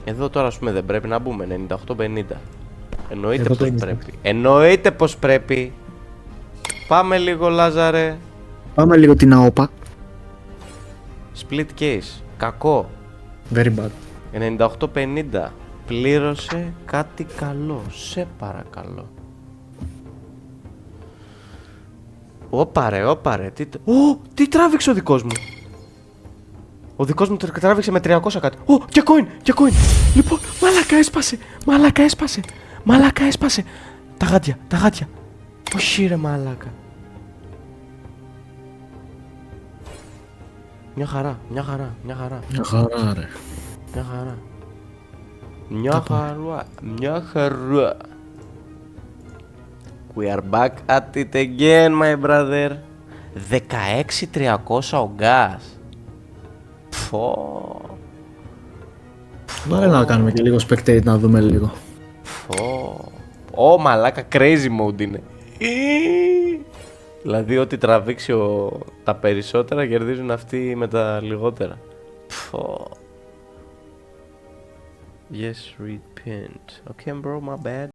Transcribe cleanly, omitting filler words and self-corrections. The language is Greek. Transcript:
Εδώ τώρα ας πούμε δεν πρέπει να μπούμε 98-50. Εννοείται Εδώ πως το πρέπει. Εννοείται πως πρέπει. Πάμε λίγο Λάζαρε. Πάμε λίγο την ΑΟΠΑ. Split case. Κακό. Very bad. 98-50. Πλήρωσε κάτι καλό. Σε παρακαλώ. Όπαρε. Τι τράβηξε ο δικός μου. Ο δικός μου τράβηξε με 300 κάτι. Και coin. Λοιπόν, μαλάκα έσπασε. Τα γάτια. Όχι ρε μαλάκα. Μια χαρά. Μια χαρά. We are back at it again, my brother. 16.300 ο gas. Βάλε να κάνουμε και λίγο spectate να δούμε λίγο. Μαλάκα, crazy mode είναι. Δηλαδή ό,τι τραβήξει τα περισσότερα κερδίζουν αυτοί με τα λιγότερα. Yes, repent. Okay, bro, my bad.